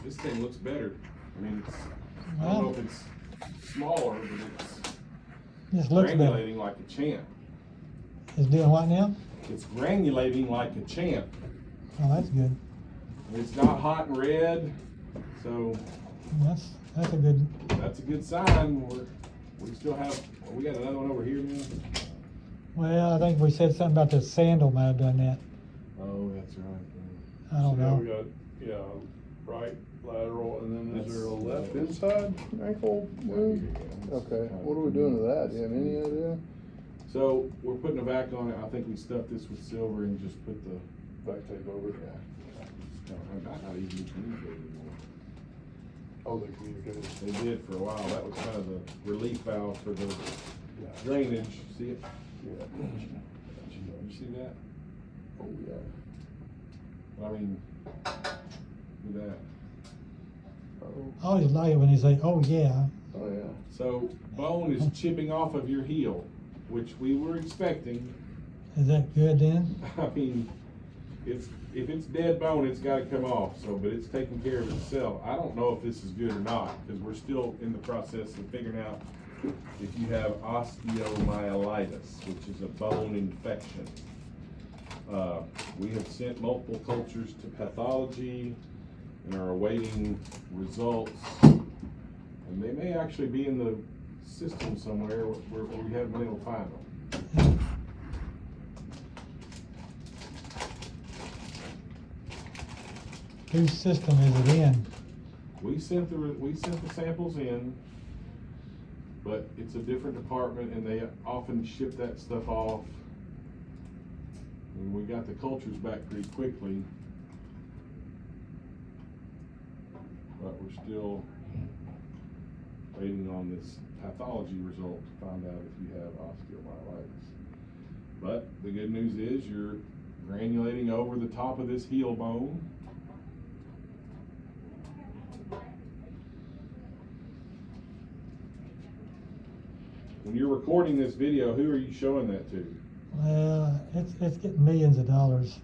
This thing looks better. I mean, I Well, don't know if it's smaller, but it's just looks better. granulating like a champ. It's doing what now? It's granulating like a champ. Oh, that's good. It's not hot and red, so That's a good. that's a good sign. We still have, we got another one over here now. Well, I think we said something about the sandal might have done that. Oh, that's right. I don't So now know. we got, right lateral, and then is That's- there a left inside ankle wound? Okay, what are we doing to that? Do you have any idea? So we're putting a vac on it. I think we stuffed this with silver and just put the, Back tape over it? not even communicate anymore. Oh, they communicated. They did for a while. That was kind of the relief valve for the Yeah. drainage. See it? Yeah. You see that? Oh, yeah. I mean, look at that. Oh, I always like it when they say, "Oh yeah." oh, yeah. So bone is chipping off of your heel, which we were expecting. Is that good then? I mean, if it's dead bone, it's got to come off. So, but it's taking care of itself. I don't know if this is good or not because we're still in the process of figuring out if you have osteomyelitis, which is a bone infection. We have sent multiple cultures to pathology and are awaiting results. And they may actually be in the system somewhere where we haven't been able to find them. Whose system is it in? We sent the samples in, but it's a different department and they often ship that stuff off. And we got the cultures back pretty quickly. But we're still waiting on this pathology result to find out if you have osteomyelitis. But the good news is you're granulating over the top of this heel bone. When you're recording this video, who are you showing that to? Well, it's getting millions of dollars.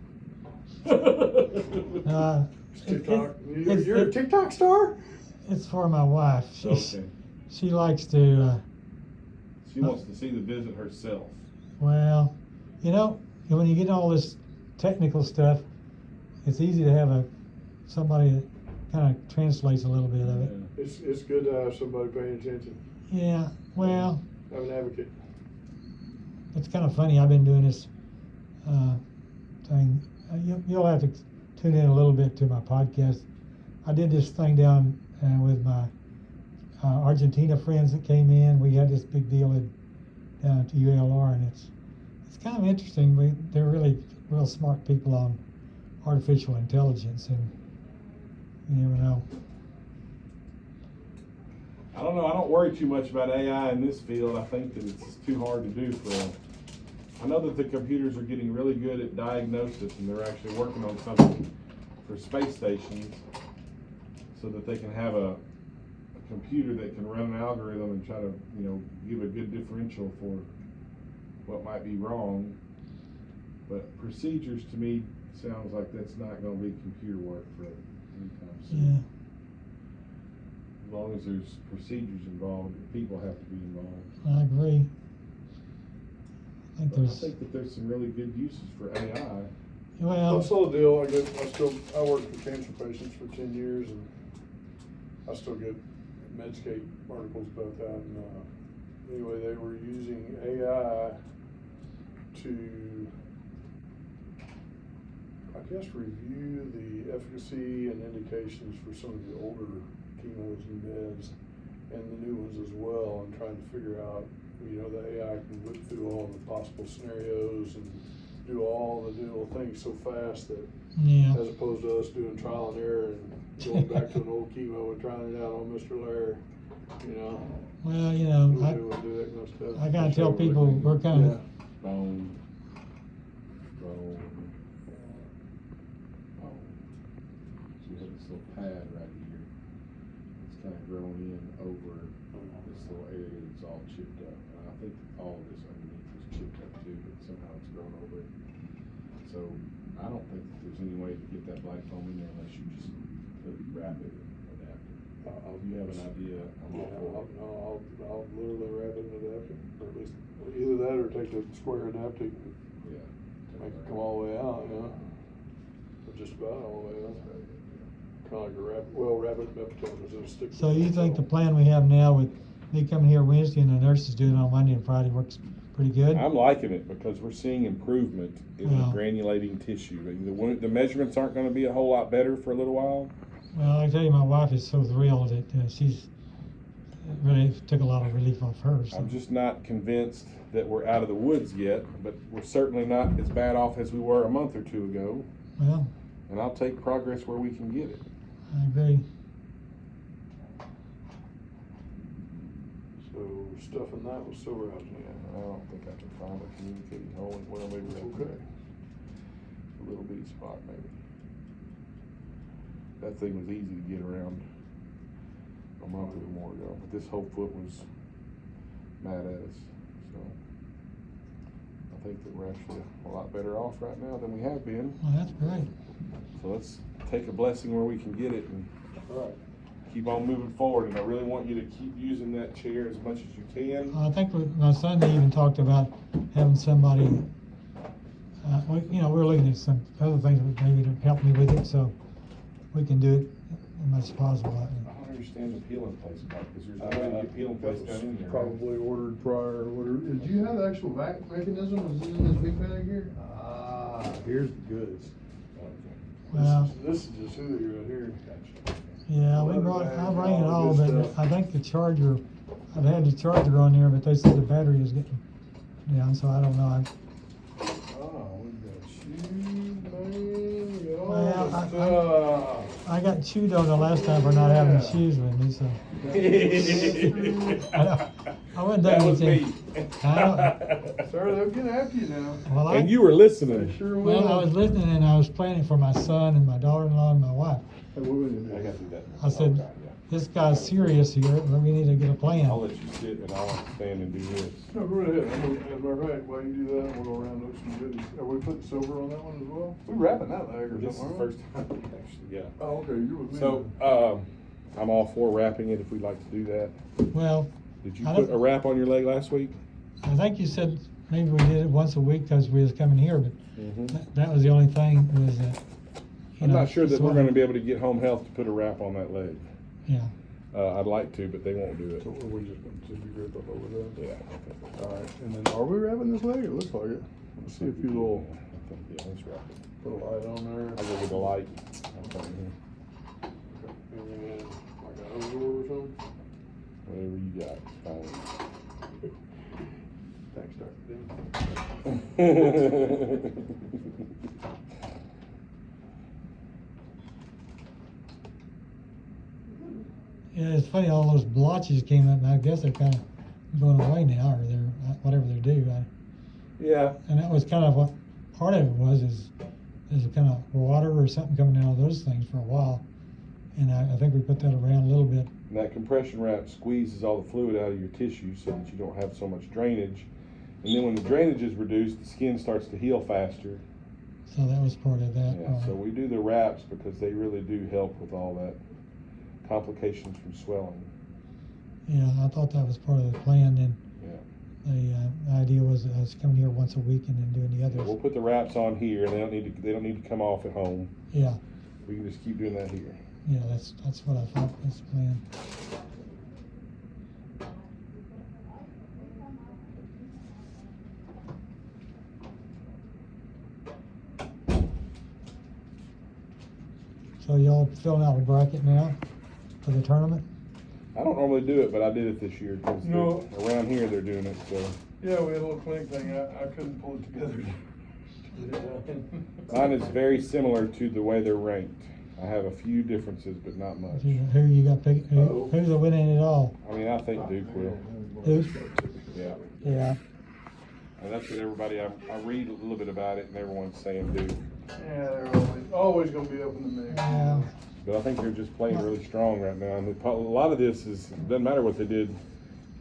TikTok. it's- You're a TikTok star? It's for my wife. Okay. She likes to. She wants to see the visit herself. Well, when you get all this technical stuff, it's easy to have somebody that kind of translates a little bit of it. It's good to have somebody paying attention, Yeah. Well, have an advocate. it's kind of funny. I've been doing this thing. You'll have to tune in a little bit to my podcast. I did this thing down with my Argentina friends that came in. We had this big deal down at ULR, and it's kind of interesting. They're really real smart people on artificial intelligence, and you never know. I don't know. I don't worry too much about AI in this field. I think that it's too hard to do for us. I know that the computers are getting really good at diagnosis, and they're actually working on something for space stations so that they can have a computer that can run an algorithm and try to, give a good differential for what might be wrong. But procedures to me sounds like that's not going to be computer work for anytime soon. Yeah. As long as there's procedures involved, people have to be involved. I agree. I think But I there's. think that there's some really good uses for AI. Well, That's the deal. I worked with cancer patients for 10 years, and I still get Medscape articles about that. And anyway, they were using AI to, I guess, review the efficacy and indications for some of the older chemos and meds, and the new ones as well, and trying to figure out, the AI can whip through all the possible scenarios and do all the little things so fast that, yeah. as opposed to us doing trial and error and going back to an old chemo and trying it out on Mr. Lair, Well, we wouldn't do that kind of stuff. I gotta tell people we're kind of. Bone. So you have this little pad right here. It's kind of grown in over this little area that's all chipped up. And I think all of this underneath is chipped up too, but somehow it's grown over it. So I don't think that there's any way to get that black foam in there unless you just wrap it If you have an idea, I'm all for it. I'll literally wrap it and adapt it, or at least either that or take the square adapt it and Yeah. make it come all the way out, you know? Or just about all the way out. Kinda like a wrap it in Meptones instead of stick. So you think the plan we have now with me coming here Wednesday and the nurses doing it on Monday and Friday works pretty good? I'm liking it because we're seeing improvement in the Well. granulating tissue. The measurements aren't gonna be a whole lot better for a little while. Well, I tell you, my wife is so thrilled that she's it really took a lot of relief off her. So. I'm just not convinced that we're out of the woods yet, but we're certainly not as bad off as we were a month or two ago. Well, And I'll take progress where we can get it. I agree. So stuffing that was so rousing. I don't think I can find a communicating hole. Well, maybe It's that's okay. a little bitty spot, maybe. That thing was easy to get around a month or more ago, but this whole foot was mad at us. So I think that we're actually a lot better off right now than we have been. Well, that's great. So let's take a blessing where we can get it and All right. keep on moving forward. And I really want you to keep using that chair as much as you can. I think my son even talked about having somebody. We're looking at some other things that maybe to help me with it, so we can do it as much as possible. I don't understand the peel in place part, because there's no way to get peel in place down in there. right? Probably ordered prior, or whatever. Did you have the actual vac mechanism? Is it in this big bag here? Ah, here's the goods. Okay. Well, This is just who you're right here. Gotcha. Yeah, I bring it all, but I think the charger, I've had the charger on there, but they said the battery is getting down, so I don't know. Oh, we got you, man. We got all Well, the stuff. I got chewed on the last time for not having the shoes with me, so. I wouldn't That think was anything. me. Sir, they'll get after you now. Well, And you were listening. They sure will. Well, I was listening and I was planning for my son and my daughter-in-law and my wife. Hey, what we gonna I do? got to do that. I said, Okay, yeah. this guy's serious here, but we need to get a plan. I'll let you sit and I'll stand and do this. No, go right ahead. As a matter of fact, while you do that, we'll go around those some goodies. Are we putting silver on that one as well? We wrapping that leg or This is the something, first time, actually, yeah. Oh, okay, you're with me. So, I'm all for wrapping it if we'd like to do that. Well, Did you I put don't- a wrap on your leg last week? I think you said maybe we did it once a week because we was coming here, but Mhm. that was the only thing was that. I'm not sure that we're gonna be able to get home health to put a wrap on that leg. Yeah. I'd like to, but they won't do it. So we're just gonna disagree up over that? Yeah. All right, and then are we wrapping this leg? It looks like it. Let's see if you will I think, yeah, let's wrap it. put a light on there. I'll go get the light. I'll come in here. And like a hose or something. Whatever you got, fine. Thanks, Dr. Dean. Yeah, it's funny, all those blotches came up, and I guess they're kind of going away now, or they're, whatever they do. Yeah. And that was kind of what part of it was, is kind of water or something coming out of those things for a while. And I think we put that around a little bit. And that compression wrap squeezes all the fluid out of your tissue so that you don't have so much drainage. And then when the drainage is reduced, the skin starts to heal faster. So that was part of that. Yeah, so we do the wraps because they really do help with all that complications from swelling. Yeah, I thought that was part of the plan. Then Yeah. the idea was I was coming here once a week and then doing the others. We'll put the wraps on here, and they don't need to come off at home. Yeah, We can just keep doing that here. yeah, that's what I thought was the plan. So y'all filling out a bracket now for the tournament? I don't normally do it, but I did it this year because No. around here they're doing it. So Yeah, we had a little clinic thing. I couldn't pull it together. mine is very similar to the way they're ranked. I have a few differences, but not much. Who you got pick? Uh-oh. Who's winning it all? I mean, I think Duke will. Duke? Yeah. Yeah. And that's what everybody, I read a little bit about it, and everyone's saying Duke. Yeah, they're always gonna be up in the mix. Yeah. But I think they're just playing really strong right now. And a lot of this it doesn't matter what they did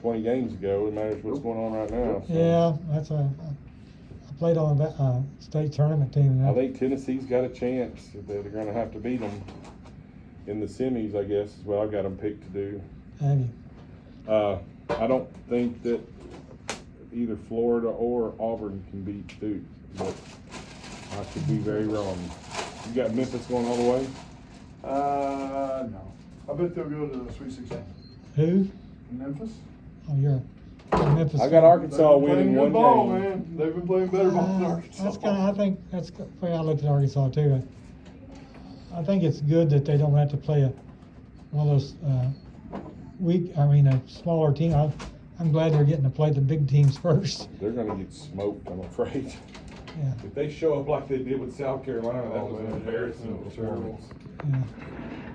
20 games ago. It matters what's going on right now. So Yeah, that's I played on a state tournament team. And I think Tennessee's got a chance. They're going to have to beat them. in the semis, I guess, is what I've got them picked to do. Have you? I don't think that either Florida or Auburn can beat Duke, but I could be very wrong. You got Memphis going all the way? No. I bet they'll go to the Sweet 16. Who? Memphis. Oh, you're Memphis. I got Arkansas They've been winning playing one good ball, game. man. They've been playing better ball than Arkansas. That's kind of, I think that's the way I looked at Arkansas too. I think it's good that they don't have to play one of those a smaller team. I'm glad they're getting to play the big teams first. They're going to get smoked, I'm afraid. Yeah. If they show up like they did with South Carolina, that was an man, embarrassing that was terrible. performance.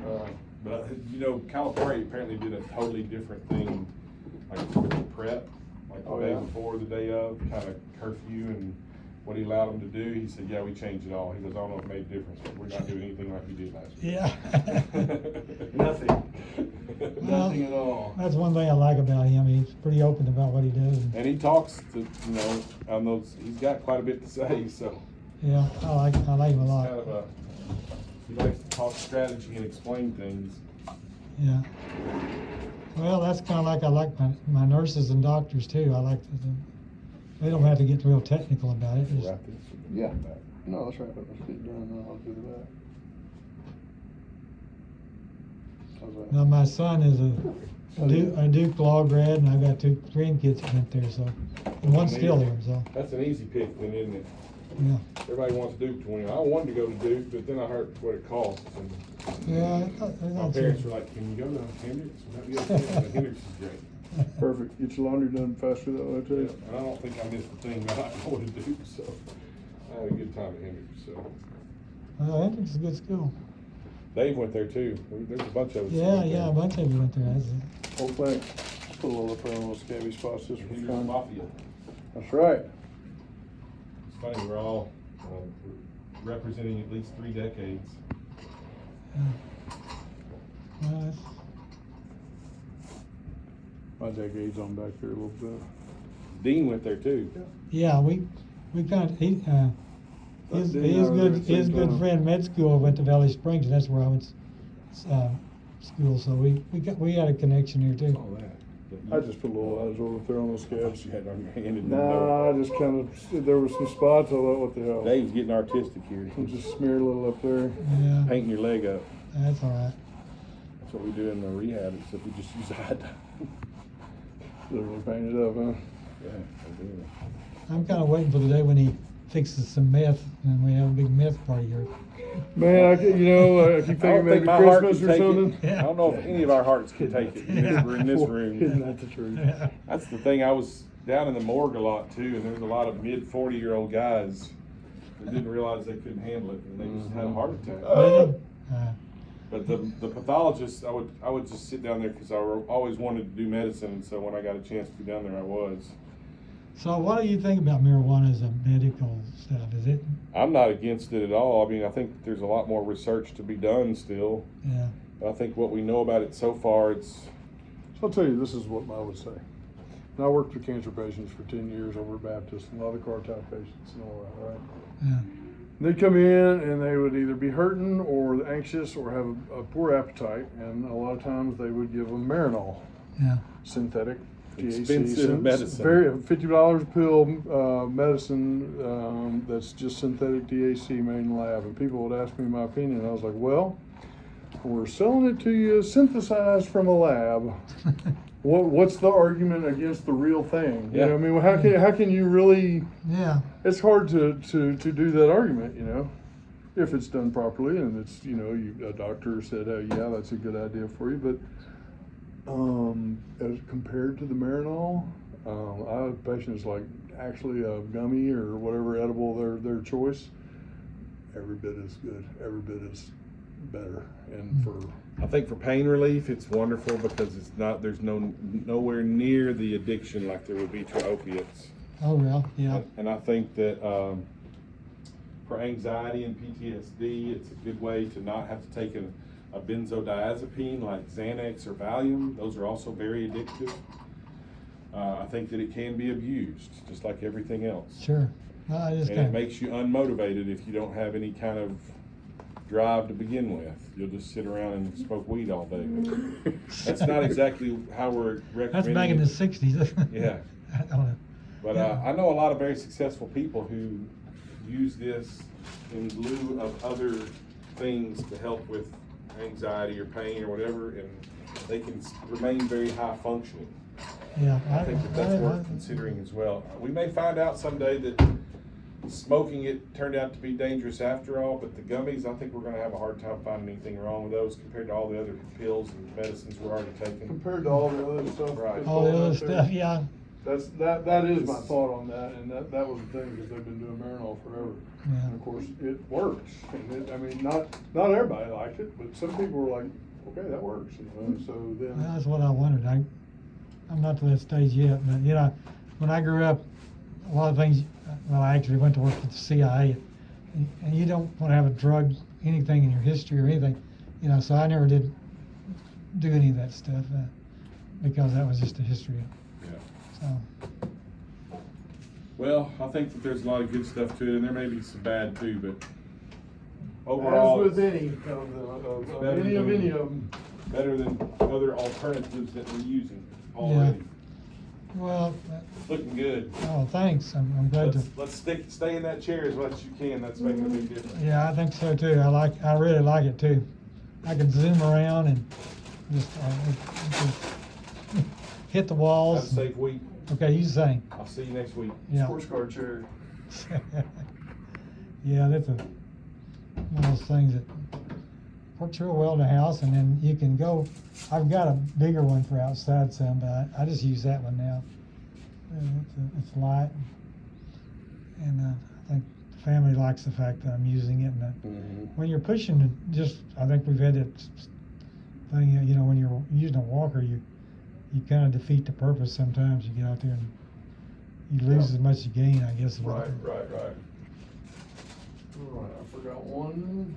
Yeah. But Calipari apparently did a totally different thing, like with the prep, like the Oh, day yeah? before, the day of, kind of curfew and what he allowed them to do. He said, "Yeah, we changed it all." He goes, "I don't know if it made a difference, but we're not doing anything like we did last year." Yeah. Nothing. Well, Nothing at all. That's one thing I like about him. He's pretty open about what he does. And he talks to, on those. He's got quite a bit to say, so Yeah, I like him a it's lot. kind of he likes to talk strategy and explain things. Yeah. Well, that's kind of like I like my nurses and doctors too. I like they don't have to get real technical about it. Just, Wrap this. Yeah. No, that's right. Let's get done now. I'll do that. How's that? now my son is a Duke Law grad, and I've got 2 grandkids that went there, so and one's still there. So That's an easy pick, then, isn't it? yeah. Everybody wants Duke to win. I wanted to go to Duke, but then I heard what it costs. And Yeah. my parents were like, "Can you go to Hendrix? Would that be okay?" But Hendrix is great. Perfect. Get your laundry done faster that way too. And I don't think I missed a thing not going to Duke, so I had a good time at Hendrix. So Well, Hendrix is a good school. Dave went there too. There's a bunch of us. that Yeah, went yeah, a there. bunch of you went there. That's it. Whole thing. Put a little up there on those scabby spots just for Hendrix fun. Mafia. That's right. It's funny, we're all representing at least 3 decades. Yeah. Well, that's, My decade's on back there a little bit. Dean went there too. yeah, we kind of his good friend med school went to Valley Springs, and that's where I went school. So we had a connection here too. All that. I just put a little eyes over there on those scabs. You had on your hand. Nah, I just kind of, there were some spots, I thought, what the hell? Dave's getting artistic here. I'll just smear a little up there. Yeah, Painting your leg up. that's all right. That's what we do in the rehab, except we just use iodine. Literally painted up, huh? Yeah, I do. I'm kind of waiting for the day when he fixes some meth and we have a big meth party here. Man, I keep thinking maybe Christmas or something. Yeah. I don't know if any of our hearts can take it in this, we're in this Isn't room. that the truth? Yeah. That's the thing, I was down in the morgue a lot too, and there's a lot of mid-40-year-old guys that didn't realize they couldn't handle it, and they just had a heart attack. Really? But the pathologist, I would just sit down there because I always wanted to do medicine, and so when I got a chance to be down there, I was. So what do you think about marijuana as a medical stuff? Is it? I'm not against it at all. I mean, I think there's a lot more research to be done still. Yeah. But I think what we know about it so far, it's So I'll tell you, this is what I would say. And I worked with cancer patients for 10 years over at Baptist, and a lot of car-type patients and all that, right? Yeah. They'd come in and they would either be hurting or anxious or have a poor appetite, and a lot of times they would give them Marinol, Yeah. synthetic THC, Expensive medicine. very $50 a pill medicine that's just synthetic THC made in the lab. And people would ask me my opinion, and I was like, well, we're selling it to you synthesized from a lab. What's the argument against the real thing? You Yeah. know, I mean, how can you really? Yeah. It's hard to do that argument, you know, if it's done properly and it's, a doctor said, oh yeah, that's a good idea for you. But as compared to the Marinol, I have patients like actually a gummy or whatever edible their choice, every bit as good, every bit as better. And I think for pain relief, it's wonderful because there's nowhere near the addiction like there would be to opiates. Oh, well, yeah. And I think that for anxiety and PTSD, it's a good way to not have to take a benzodiazepine like Xanax or Valium. Those are also very addictive. I think that it can be abused, just like everything else. Sure. I just And kind it of, makes you unmotivated if you don't have any kind of drive to begin with. You'll just sit around and smoke weed all day. But that's not exactly how we're recommending. That's back in the it. '60s. Yeah. I don't know. But I know a lot of very successful people who use this in lieu of other things to help with anxiety or pain or whatever, and they can remain very high functioning. Yeah, I think that's worth considering as well. We may find out someday that smoking it turned out to be dangerous after all, but the gummies, I think we're gonna have a hard time finding anything wrong with those compared to all the other pills and medicines we're already taking. Compared to all the other stuff. Right. that's All the going other out there. stuff, yeah. That is my thought on that, and that was the thing, because they've been doing Marinol forever. Yeah. And of course, it works, and I mean, not everybody liked it, but some people were like, okay, that works, so then. Well, that's what I wondered. I'm not to that stage yet, but you know, when I grew up, a lot of things. Well, I actually went to work with the CIA, and you don't want to have a drug, anything in your history or anything, you know. So I never did do any of that stuff because that was just a history. Yeah. So Well, I think that there's a lot of good stuff to it, and there may be some bad too, but overall, As with it's any of better any of than- them. better than other alternatives that we're using already. well, It's looking good. oh, thanks. I'm glad to. Let's stay in that chair as much as you can. That's making a big difference. Yeah, I think so too. I really like it too. I can zoom around and just hit the Have a walls. safe week. Okay, you sing. I'll see you next week. Yeah. Sports car chair. Yeah, that's one of those things that works real well in the house, and then you can go. I've got a bigger one for outside some, but I just use that one now. It's light, and I think the family likes the fact that I'm using it. And when you're pushing, I think we've had that thing. You know, when you're using a walker, you kind of defeat the purpose sometimes. You get out there and you lose as much as you gain, I guess. Right. All right, I forgot one.